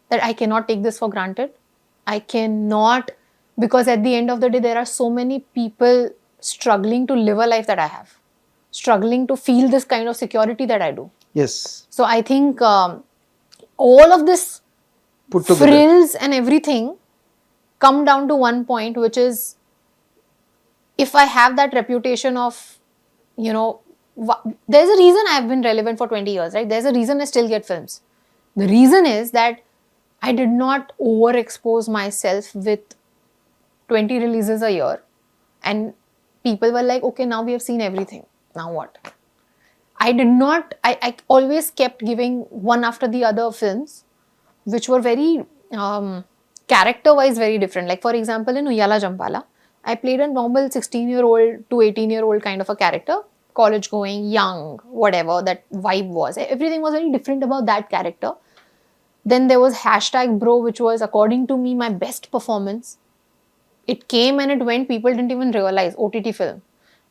that I cannot take this for granted. I cannot, because at the end of the day, there are so many people struggling to live a life that I have, struggling to feel this kind of security that I do. Yes. So I think all of this Put together. frills and everything come down to one point, which is, if I have that reputation of, you know, there's a reason I've been relevant for 20 years, right? There's a reason I still get films. The reason is that I did not overexpose myself with 20 releases a year. And people were like, okay, now we have seen everything. Now what? I did not, I always kept giving one after the other films, which were very character-wise very different. Like, for example, in Uyala Jampala, I played a normal 16-year-old to 18-year-old kind of a character, college-going, young, whatever that vibe was. Everything was very different about that character. Then there was #Bro, which was, according to me, my best performance. It came and it went. People didn't even realize. OTT film.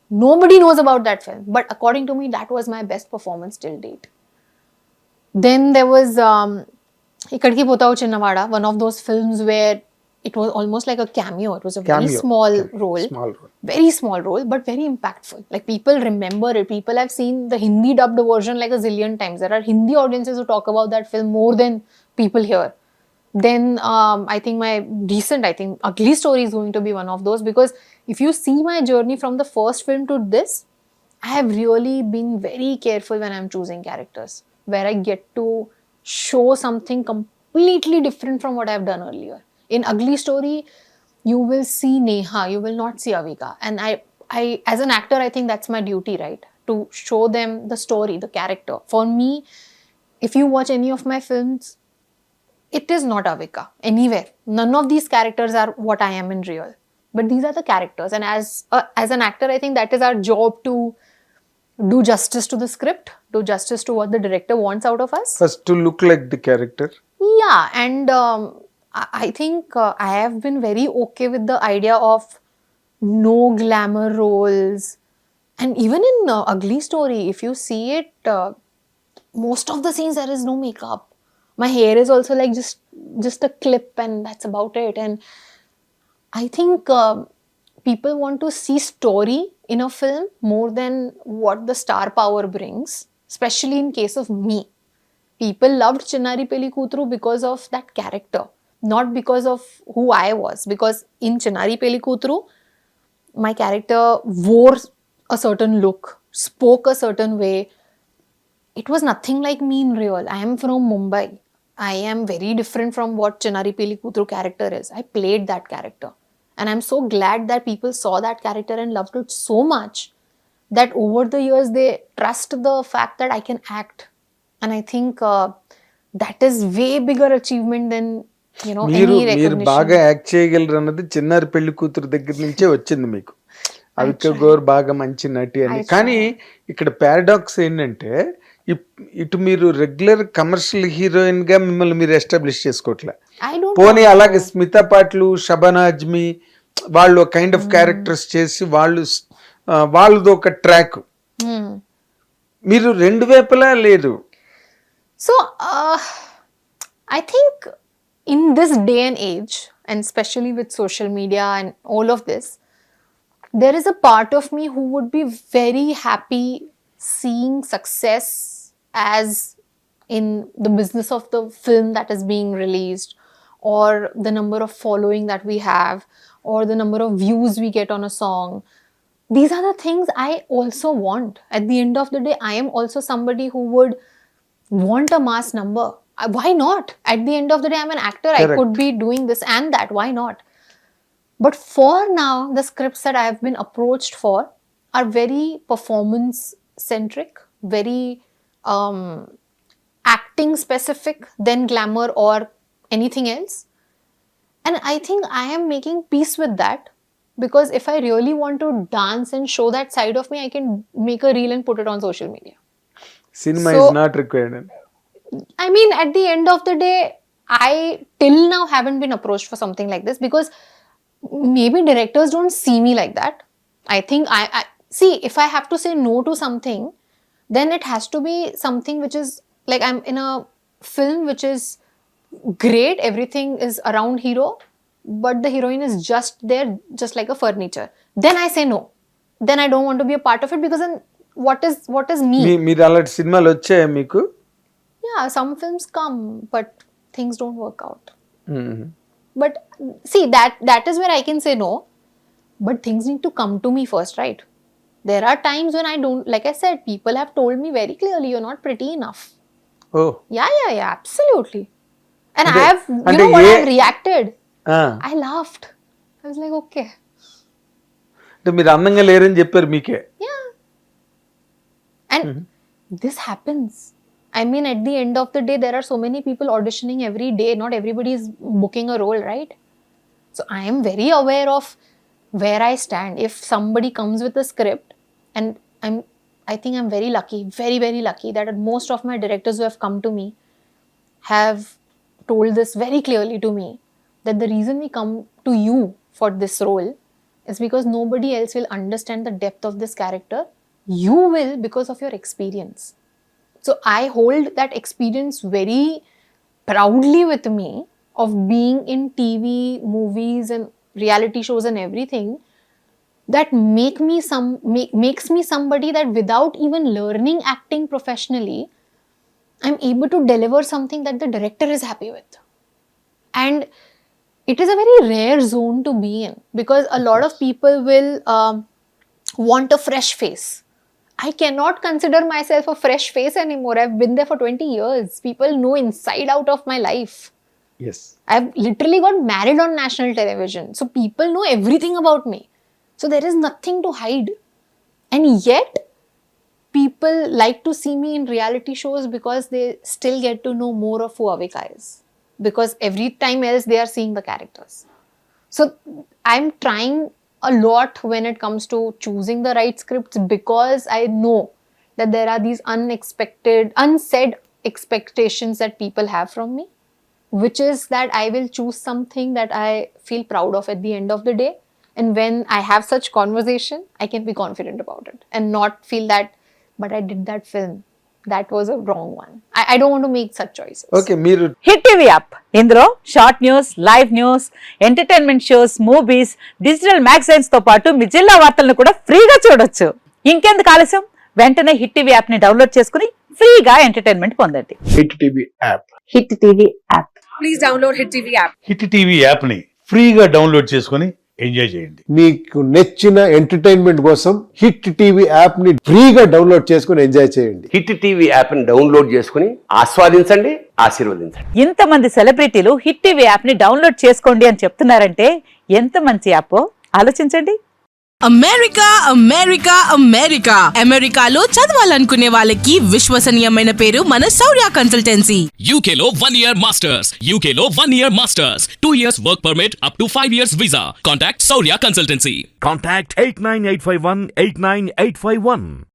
Nobody knows about that film. But according to me, that was my best performance till date. Then there was Ikkadki Potao Chinnavada, one of those films where it was almost like a cameo. It was a very small role. Very small role, but very impactful. Like, people remember it. People have seen the Hindi dubbed version like a zillion times. There are Hindi audiences who talk about that film more than people here. Then I think Ugly Story is going to be one of those, because if you see my journey from the first film to this, I have really been very careful when I'm choosing characters, where I get to show something completely different from what I've done earlier. In Ugly Story, you will see Neha, you will not see Avika. And I as an actor, I think that's my duty, right? To show them the story, the character. For me, if you watch any of my films, it is not Avika anywhere. None of these characters are what I am in real. But these are the characters. And as an actor, I think that is our job, to do justice to the script, do justice to what the director wants out of us. First, to look like the character. Yeah, and I think I have been very okay with the idea of no glamour roles. And even in Ugly Story, if you see it, most of the scenes there is no makeup. My hair is also like just a clip, and that's about it. And I think people want to see story in a film more than what the star power brings, especially in case of me. People loved Chinnari Pellikuthuru because of that character, not because of who I was. Because in Chinnari Pellikuthuru, my character wore a certain look, spoke a certain way. It was nothing like me in real. I am from Mumbai. I am very different from what Chinnari Pellikuthuru character is. I played that character. And I'm so glad that people saw that character and loved it so much that over the years they trust the fact that I can act. And I think that is way bigger achievement than, you know, any recognition. మీరు బాగా act చేయగలరు అన్నది చిన్నారి పెళ్లి కూతురు దగ్గర నుంచే వచ్చింది మీకు. అవికా గోర్ బాగా మంచి నటి అని. కానీ ఇక్కడ పారాడాక్స్ ఏంటంటే, ఇటు మీరు రెగ్యులర్ కమర్షియల్ హీరోయిన్ గా మిమ్మల్ని మీరు ఎస్టాబ్లిష్ చేసుకోవట్లే. పోనీ అలాగే స్మితా పాటిల్, షబానా అజ్మీ వాళ్ళు కైండ్ ఆఫ్ క్యారెక్టర్స్ చేసి వాళ్ళది ఒక ట్రాక్. మీరు రెండు వైపులా లేదు. So I think in this day and age, and especially with social media and all of this, there is a part of me who would be very happy seeing success as in the business of the film that is being released, or the number of following that we have, or the number of views we get on a song. These are the things I also want. At the end of the day, I am also somebody who would want a mass number. Why not? At the end of the day, I'm an actor. Correct. I could be doing this and that. Why not? But for now, the scripts that I have been approached for are very performance centric, very acting specific than glamour or anything else. And I think I am making peace with that, because if I really want to dance and show that side of me, I can make a reel and put it on social media. Cinema is not required. I mean, at the end of the day, I till now haven't been approached for something like this, because maybe directors don't see me like that. I think I see, if I have to say no to something, then it has to be something which is like, I'm in a film which is great, everything is around hero, but the heroine is just there, just like a furniture. Then I say no. Then I don't want to be a part of it, because then what is me? మీరు అలాంటి సినిమాలు వచ్చాయా మీకు? Yeah, some films come, but things don't work out. But see, that is where I can say no. But things need to come to me first, right? There are times when I don't, like I said, people have told me very clearly, you're not pretty enough. Oh. Yeah, absolutely. And I have, and you know what, I have reacted. I laughed. I was like, okay. అంటే మీరు అందంగా లేరని చెప్పారు మీకే. Yeah. And this happens. I mean, at the end of the day, there are so many people auditioning every day. Not everybody is booking a role, right? So I am very aware of where I stand. If somebody comes with a script, and I think I'm very lucky, very, very lucky that most of my directors who have come to me have told this very clearly to me, that the reason we come to you for this role is because nobody else will understand the depth of this character. You will, because of your experience. So I hold that experience very proudly with me, of being in TV, movies and reality shows and everything, that makes me somebody that without even learning acting professionally, I'm able to deliver something that the director is happy with. And it is a very rare zone to be in, because a lot of people will want a fresh face. I cannot consider myself a fresh face anymore. I've been there for 20 years. People know inside out of my life. Yes. I've literally got married on national television. So people know everything about me. So there is nothing to hide. And yet, people like to see me in reality shows because they still get to know more of who Avika is. Because every time else they are seeing the characters. So I'm trying a lot when it comes to choosing the right scripts, because I know that there are these unexpected, unsaid expectations that people have from me, which is that I will choose something that I feel proud of at the end of the day. And when I have such conversation, I can be confident about it and not feel that, but I did that film, that was a wrong one. I don't want to make such choices. Okay, మీరు hit TV app, ఇందులో short news, live news, entertainment shows, movies, digital magazines తో పాటు మీ జిల్లా వార్తలను కూడా ఫ్రీగా చూడొచ్చు. ఇంకెందుకు ఆలస్యం, వెంటనే హిట్ టీవీ యాప్ ని డౌన్లోడ్ చేసుకుని ఫ్రీగా ఎంటర్టైన్మెంట్ పొందండి. Hit TV app. Hit TV app. Please download hit TV app. Hit TV app ని ఫ్రీగా డౌన్లోడ్ చేసుకుని ఎంజాయ్ చేయండి. మీకు నచ్చిన ఎంటర్టైన్మెంట్ కోసం హిట్ టీవీ యాప్ ని ఫ్రీగా డౌన్లోడ్ చేసుకుని ఎంజాయ్ చేయండి. హిట్ టీవీ యాప్ ని డౌన్లోడ్ చేసుకుని ఆస్వాదించండి, ఆశీర్వదించండి. ఇంతమంది సెలబ్రిటీలు హిట్ టీవీ యాప్ ని డౌన్లోడ్ చేసుకోండి అని చెప్తున్నారంటే ఎంత మంచి యాప్ ఆలోచించండి. అమెరికాలో చదవాలనుకునే వాళ్ళకి విశ్వసనీయమైన పేరు మన శౌర్య కన్సల్టెన్సీ. UK లో 1 year masters, UK లో 1 year masters, 2 years work permit up to 5 years visa. Contact Saurya Consultancy. Contact 89851 89851.